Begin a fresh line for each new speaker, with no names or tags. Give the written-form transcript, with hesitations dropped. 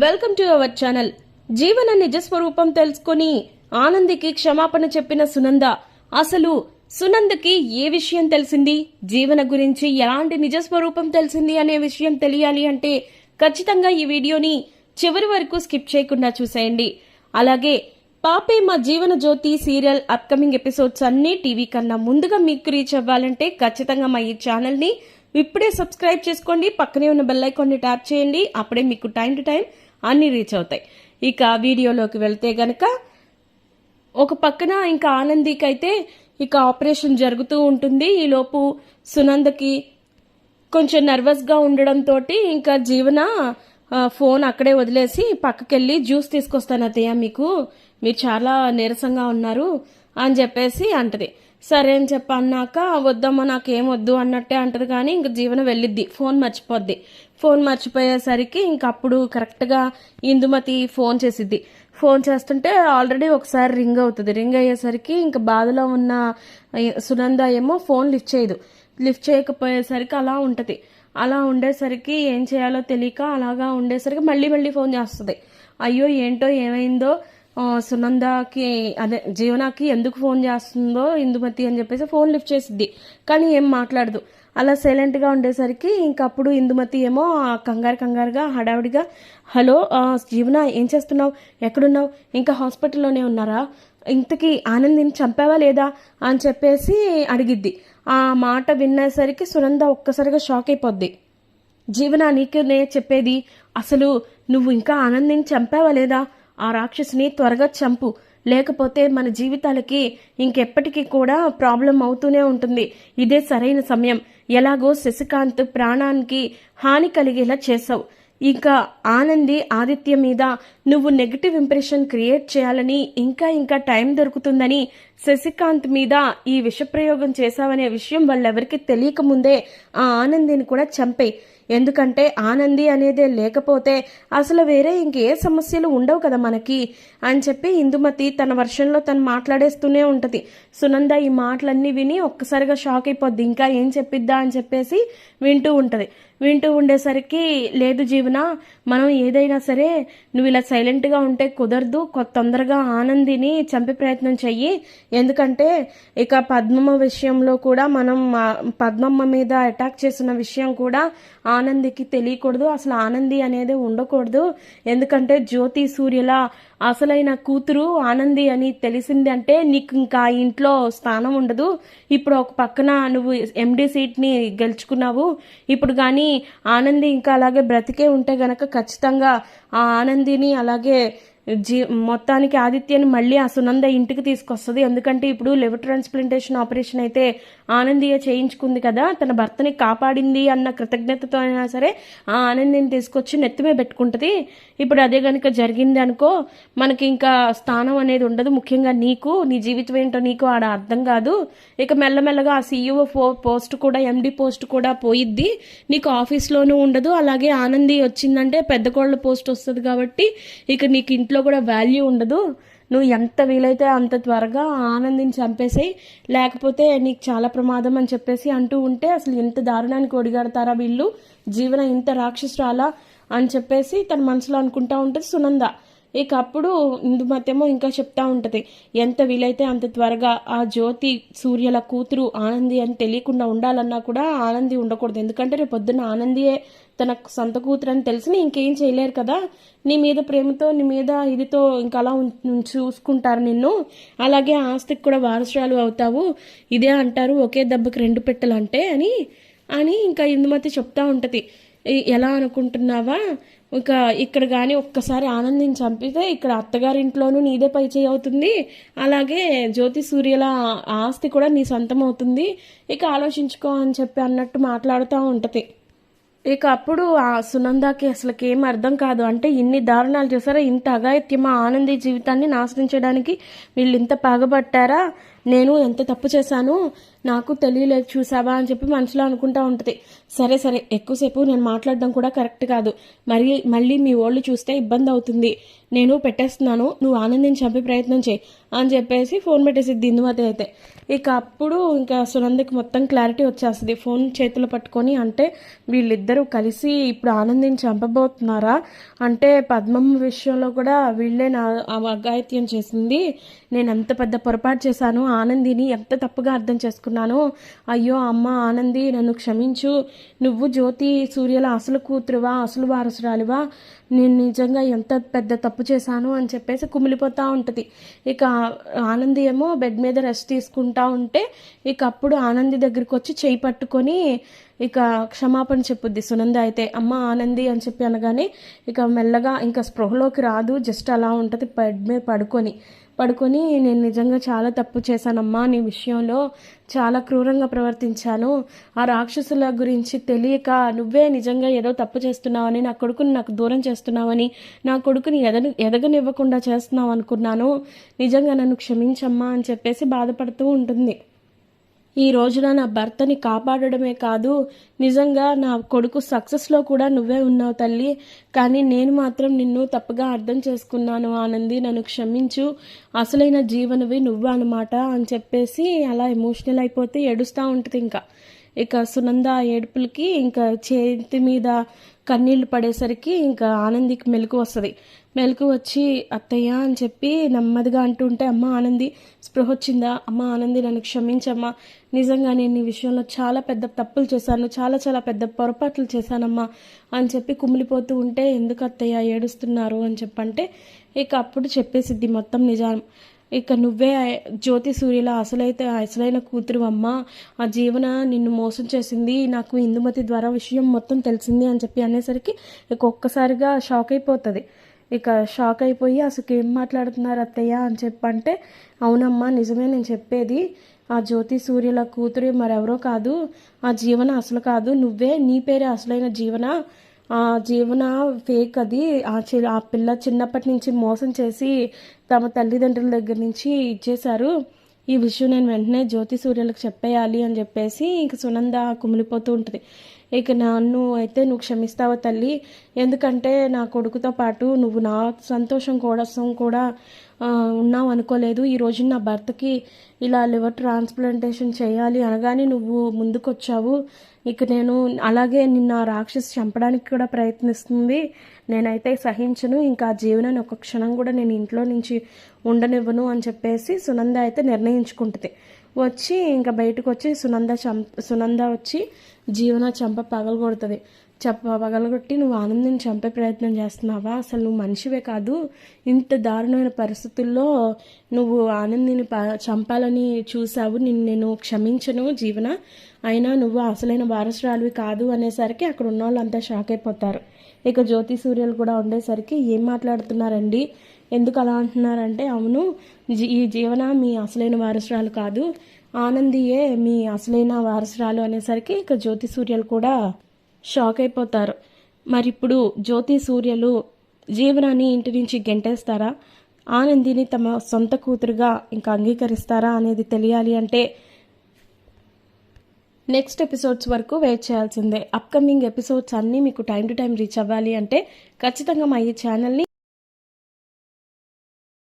Welcome to our channel. జీవన నిజస్వరూపం తెలుసుకుని ఆనందికి క్షమాపణ చెప్పిన సునంద. అసలు సునందకి ఏ విషయం తెలిసింది, జీవన గురించి ఎలాంటి నిజస్వరూపం తెలిసింది అనే విషయం తెలియాలి అంటే ఖచ్చితంగా ఈ వీడియోని చివరి వరకు స్కిప్ చేయకుండా చూసేయండి. అలాగే పాపే మా Jeevan Jyoti serial upcoming episodes అన్ని టీవీ కన్నా ముందుగా మీకు రీచ్ అవ్వాలంటే ఖచ్చితంగా మా ఈ ఛానల్ని ఇప్పుడే సబ్స్క్రైబ్ చేసుకోండి. పక్కనే ఉన్న బెల్ ఐకాన్ని ట్యాప్ చేయండి. అప్పుడే మీకు టైం టు టైం అన్ని రీచ్ అవుతాయి. ఇక వీడియోలోకి వెళ్తే గనక ఒక పక్కన ఇంకా ఆనందికి అయితే ఇక ఆపరేషన్ జరుగుతూ ఉంటుంది. ఈలోపు సునందకి కొంచెం నర్వస్గా ఉండడంతో ఇంకా జీవన ఫోన్ అక్కడే వదిలేసి పక్కకెళ్ళి జ్యూస్ తీసుకొస్తాను అత్తయ్య, మీరు చాలా నీరసంగా ఉన్నారు అని చెప్పేసి అంటది. సరే అని చెప్పి అన్నాక వద్దమ్మా నాకేం వద్దు అన్నట్టే అంటది. కానీ ఇంక జీవన వెళ్ళిద్ది, ఫోన్ మర్చిపోద్ది. ఫోన్ మర్చిపోయేసరికి ఇంకప్పుడు కరెక్ట్గా ఇందుమతి ఫోన్ చేసిద్ది. ఫోన్ చేస్తుంటే ఆల్రెడీ ఒకసారి రింగ్ అవుతుంది. రింగ్ అయ్యేసరికి ఇంకా బాధలో ఉన్న సునంద ఏమో ఫోన్ లిఫ్ట్ చేయదు. లిఫ్ట్ చేయకపోయేసరికి అలా ఉంటుంది. అలా ఉండేసరికి ఏం చేయాలో తెలియక అలాగా ఉండేసరికి మళ్ళీ ఫోన్ చేస్తుంది. అయ్యో ఏంటో ఏమైందో సునందకి అదే జీవనకి ఎందుకు ఫోన్ చేస్తుందో ఇందుమతి అని చెప్పేసి ఫోన్ లిఫ్ట్ చేసిద్ది. కానీ ఏం మాట్లాడదు. అలా సైలెంట్గా ఉండేసరికి ఇంకప్పుడు ఇందుమతి ఏమో కంగారుగా హడావిడిగా హలో జీవన ఏం చేస్తున్నావు, ఎక్కడున్నావు, ఇంకా హాస్పిటల్లోనే ఉన్నారా, ఇంతకీ ఆనందిని చంపావా లేదా అని చెప్పేసి అడిగిద్ది. ఆ మాట వినేసరికి సునంద ఒక్కసారిగా షాక్ అయిపోద్ది. జీవన నీకునే చెప్పేది, అసలు నువ్వు ఇంకా ఆనందిని చంపావా లేదా, ఆ రాక్షసిని త్వరగా చంపు, లేకపోతే మన జీవితాలకి ఇంకెప్పటికీ కూడా ప్రాబ్లం అవుతూనే ఉంటుంది. ఇదే సరైన సమయం. ఎలాగో శశికాంత్ ప్రాణానికి హాని కలిగేలా చేసావు. ఇంకా ఆనంది ఆదిత్య మీద నువ్వు నెగిటివ్ ఇంప్రెషన్ క్రియేట్ చేయాలని ఇంకా టైం దొరుకుతుందని శశికాంత్ మీద ఈ విషప్రయోగం చేశావనే విషయం వాళ్ళెవరికి తెలియకముందే ఆ ఆనందిని కూడా చంపేయి. ఎందుకంటే ఆనంది అనేదే లేకపోతే అసలు వేరే ఇంకే సమస్యలు ఉండవు కదా మనకి అని చెప్పి ఇందుమతి తన వర్షన్లో తను మాట్లాడేస్తూనే ఉంటుంది. సునంద ఈ మాటలన్నీ విని ఒక్కసారిగా షాక్ అయిపోద్ది. ఇంకా ఏం చెప్పిద్దా అని చెప్పేసి వింటూ ఉంటుంది. వింటూ ఉండేసరికి లేదు జీవన, మనం ఏదైనా సరే నువ్వు ఇలా సైలెంట్గా ఉంటే కుదరదు, తొందరగా ఆనందిని చంపే ప్రయత్నం చెయ్యి. ఎందుకంటే ఇక పద్మమ్మ విషయంలో కూడా మనం పద్మమ్మ మీద అటాక్ చేసిన విషయం కూడా ఆనందికి తెలియకూడదు, అసలు ఆనంది అనేది ఉండకూడదు. ఎందుకంటే జ్యోతి సూర్యల అసలైన కూతురు ఆనంది అని తెలిసింది అంటే నీకు ఇంకా ఇంట్లో స్థానం ఉండదు. ఇప్పుడు ఒక పక్కన నువ్వు ఎండి సీట్ని గెలుచుకున్నావు. ఇప్పుడు కానీ ఆనంది ఇంకా అలాగే బ్రతికే ఉంటే గనక ఖచ్చితంగా ఆ ఆనందిని అలాగే మొత్తానికి ఆదిత్యని మళ్ళీ ఆ సునంద ఇంటికి తీసుకొస్తుంది. ఎందుకంటే ఇప్పుడు లివర్ ట్రాన్స్ప్లాంటేషన్ ఆపరేషన్ అయితే ఆనందియే చేయించుకుంది కదా, తన భర్తని కాపాడింది అన్న కృతజ్ఞతతో అయినా సరే ఆ ఆనందిని తీసుకొచ్చి నెత్తిమే పెట్టుకుంటుంది. ఇప్పుడు అదే కనుక జరిగింది అనుకో, మనకి ఇంకా స్థానం అనేది ఉండదు. ముఖ్యంగా నీకు నీ జీవితం ఏంటో నీకు ఆడ అర్థం కాదు. ఇక మెల్లమెల్లగా ఆ సీఈఓ పోస్ట్ కూడా ఎండి పోస్ట్ కూడా పోయిద్ది, నీకు ఆఫీస్లోనూ ఉండదు. అలాగే ఆనంది వచ్చిందంటే పెద్ద కోళ్ళ పోస్ట్ వస్తుంది కాబట్టి ఇక నీకు ఇంట్లో కూడా వాల్యూ ఉండదు. నువ్వు ఎంత వీలైతే అంత త్వరగా ఆనందిని చంపేసేయి, లేకపోతే నీకు చాలా ప్రమాదం అని చెప్పేసి అంటూ ఉంటే అసలు ఎంత దారుణానికి ఒడిగడతారా వీళ్ళు, జీవన ఇంత రాక్షసురాలా అని చెప్పేసి తన మనసులో అనుకుంటా ఉంటుంది సునంద. ఇక అప్పుడు ఇందుమతేమో ఇంకా చెప్తా ఉంటుంది, ఎంత వీలైతే అంత త్వరగా ఆ జ్యోతి సూర్యల కూతురు ఆనంది అని తెలియకుండా ఉండాలన్నా కూడా ఆనంది ఉండకూడదు. ఎందుకంటే రేపు పొద్దున్న ఆనందియే తన సొంత కూతురు అని తెలిసి ఇంకేం చేయలేరు కదా, నీ మీద ప్రేమతో నీ మీద ఇదితో ఇంకా అలా చూసుకుంటారు నిన్ను. అలాగే ఆస్తికి కూడా వారసురాలు అవుతావు. ఇదే అంటారు ఒకే దెబ్బకి రెండు పెట్టెలు అంటే అని ఇంకా ఇందుమతి చెప్తా ఉంటుంది. ఎలా అనుకుంటున్నావా, ఇంకా ఇక్కడ కానీ ఒక్కసారి ఆనందిని చంపితే ఇక్కడ అత్తగారింట్లోనూ నీదే పై చేయి అవుతుంది, అలాగే జ్యోతి సూర్యల ఆస్తి కూడా నీ సొంతం అవుతుంది, ఇక ఆలోచించుకో అని చెప్పి అన్నట్టు మాట్లాడుతూ ఉంటుంది. ఇక అప్పుడు ఆ సునందకి అసలుకి ఏం అర్థం కాదు. అంటే ఇన్ని దారుణాలు చేశారా, ఇంత అఘాయిత్యమా ఆనంది జీవితాన్ని నాశనం చేయడానికి వీళ్ళు ఇంత పగబట్టారా, నేను ఎంత తప్పు చేశాను నాకు తెలియలేదు చూసావా అని చెప్పి మనసులో అనుకుంటా ఉంటుంది. సరే సరే ఎక్కువసేపు నేను మాట్లాడడం కూడా కరెక్ట్ కాదు, మళ్ళీ మీ ఓళ్ళు చూస్తే ఇబ్బంది అవుతుంది, నేను పెట్టేస్తున్నాను, నువ్వు ఆనందిని చంపే ప్రయత్నం చేయి అని చెప్పేసి ఫోన్ పెట్టేసిద్ది ఇందుమతి అయితే. ఇక అప్పుడు ఇంకా సునందకి మొత్తం క్లారిటీ వచ్చేస్తుంది. ఫోన్ చేతిలో పట్టుకొని, అంటే వీళ్ళిద్దరూ కలిసి ఇప్పుడు ఆనందిని చంపబోతున్నారా, అంటే పద్మమ్మ విషయంలో కూడా వీళ్ళే నా అఘాయిత్యం చేసింది, నేను ఎంత పెద్ద పొరపాటు చేశాను, ఆనందిని ఎంత తప్పుగా అర్థం చేసుకున్నాను, అయ్యో అమ్మ ఆనంది నన్ను క్షమించు, నువ్వు జ్యోతి సూర్యల అసలు కూతురువా, అసలు వారసురాలివా, నేను నిజంగా ఎంత పెద్ద తప్పు చేశాను అని చెప్పేసి కుమిలిపోతూ ఉంటుంది. ఇక ఆనంది ఏమో బెడ్ మీద రెస్ట్ తీసుకుంటా ఉంటే ఇక అప్పుడు ఆనంది దగ్గరికి వచ్చి చేయి పట్టుకొని ఇక క్షమాపణ చెప్పుద్ది సునంద అయితే. అమ్మ ఆనంది అని చెప్పి అనగానే ఇక మెల్లగా ఇంకా స్పృహలోకి రాదు, జస్ట్ అలా ఉంటుంది బెడ్ మీద పడుకొని నేను నిజంగా చాలా తప్పు చేశానమ్మా, నీ విషయంలో చాలా క్రూరంగా ప్రవర్తించాను, ఆ రాక్షసుల గురించి తెలియక నువ్వే నిజంగా ఏదో తప్పు చేస్తున్నావని, నా కొడుకుని నాకు దూరం చేస్తున్నావని, నా కొడుకుని ఎదగనివ్వకుండా చేస్తున్నావు అనుకున్నాను, నిజంగా నన్ను క్షమించమ్మా అని చెప్పేసి బాధపడుతూ ఉంటుంది. ఈ రోజున నా భర్తని కాపాడడమే కాదు, నిజంగా నా కొడుకు సక్సెస్లో కూడా నువ్వే ఉన్నావు తల్లి, కానీ నేను మాత్రం నిన్ను తప్పుగా అర్థం చేసుకున్నాను ఆనంది, నన్ను క్షమించు, అసలైన జీవనవి నువ్వు అనమాట అని చెప్పేసి అలా ఎమోషనల్ అయిపోతే ఏడుస్తూ ఉంటుంది. ఇక సునంద ఏడుపులకి ఇంకా చేతి మీద కన్నీళ్లు పడేసరికి ఇంకా ఆనందికి మెలకు వచ్చి అత్తయ్య అని చెప్పి నెమ్మదిగా అంటుంటే, అమ్మ ఆనంది స్పృహ వచ్చిందా, అమ్మ ఆనంది నన్ను క్షమించమ్మా, నిజంగా నేను ఈ విషయంలో చాలా పెద్ద తప్పులు చేశాను, చాలా చాలా పెద్ద పొరపాట్లు చేశానమ్మా అని చెప్పి కుమిలిపోతూ ఉంటే, ఎందుకు అత్తయ్య ఏడుస్తున్నారు అని చెప్పంటే ఇక అప్పుడు చెప్పేసిద్ది మొత్తం నిజం. ఇక నువ్వే జ్యోతి సూర్యల అసలైన కూతురు అమ్మ, ఆ జీవన నిన్ను మోసం చేసింది, నాకు ఇందుమతి ద్వారా విషయం మొత్తం తెలిసింది అని చెప్పి అనేసరికి ఇక ఒక్కసారిగా షాక్ అయిపోతుంది. ఇక షాక్ అయిపోయి అసలు ఏం మాట్లాడుతున్నారు అత్తయ్య అని చెప్పంటే, అవునమ్మా నిజమే నేను చెప్పేది, ఆ జ్యోతి సూర్యల కూతురు మరెవరో కాదు, ఆ జీవన అసలు కాదు, నువ్వే, నీ పేరే అసలైన జీవన, ఆ జీవన ఫేక్ అది, ఆ పిల్ల చిన్నప్పటి నుంచి మోసం చేసి తమ తల్లిదండ్రుల దగ్గర నుంచి ఇచ్చేశారు, ఈ విషయం నేను వెంటనే జ్యోతి సూర్యలకు చెప్పేయాలి అని చెప్పేసి ఇంక సునంద కుమిలిపోతూ ఉంటుంది. ఇక నన్ను అయితే నువ్వు క్షమిస్తావా తల్లి, ఎందుకంటే నా కొడుకుతో పాటు నువ్వు నా సంతోషం కోసం కూడా ఉన్నావు అనుకోలేదు, ఈరోజు నా భర్తకి ఇలా లివర్ ట్రాన్స్ప్లాంటేషన్ చేయాలి అనగానే నువ్వు ముందుకొచ్చావు, ఇక నేను అలాగే నిన్న రాక్షసి చంపడానికి కూడా ప్రయత్నిస్తుంది, నేనైతే సహించను, ఇంకా జీవనాన్ని ఒక క్షణం కూడా నేను ఇంట్లో నుంచి ఉండనివ్వను అని చెప్పేసి సునంద అయితే నిర్ణయించుకుంటుంది. వచ్చి ఇంకా బయటకు వచ్చి సునంద వచ్చి జీవన చంప పగలగొడుతుంది. పగలగొట్టి, నువ్వు ఆనందిని చంపే ప్రయత్నం చేస్తున్నావా, అసలు నువ్వు మనిషివే కాదు, ఇంత దారుణమైన పరిస్థితుల్లో నువ్వు ఆనందిని చంపాలని చూసావు, నేను క్షమించను జీవన, అయినా నువ్వు అసలైన వారసురాలివి కాదు అనేసరికి అక్కడ ఉన్న వాళ్ళంతా షాక్ అయిపోతారు. ఇక జ్యోతి సూర్యలు కూడా ఉండేసరికి ఏం మాట్లాడుతున్నారండి, ఎందుకు అలా అంటున్నారంటే, అవును ఈ జీవన మీ అసలైన వారసురాలు కాదు, ఆనందియే మీ అసలైన వారసురాలు అనేసరికి ఇక జ్యోతి సూర్యలు కూడా షాక్ అయిపోతారు. మరి ఇప్పుడు జ్యోతి సూర్యలు జీవనాన్ని ఇంటి నుంచి గెంటేస్తారా, ఆనందిని తమ సొంత కూతురుగా ఇంకా అంగీకరిస్తారా అనేది తెలియాలి అంటే నెక్స్ట్ ఎపిసోడ్స్ వరకు వెయిట్ చేయాల్సిందే. అప్కమింగ్ ఎపిసోడ్స్ అన్నీ మీకు టైం టు టైం రీచ్ అవ్వాలి అంటే ఖచ్చితంగా మా ఈ ఛానల్ని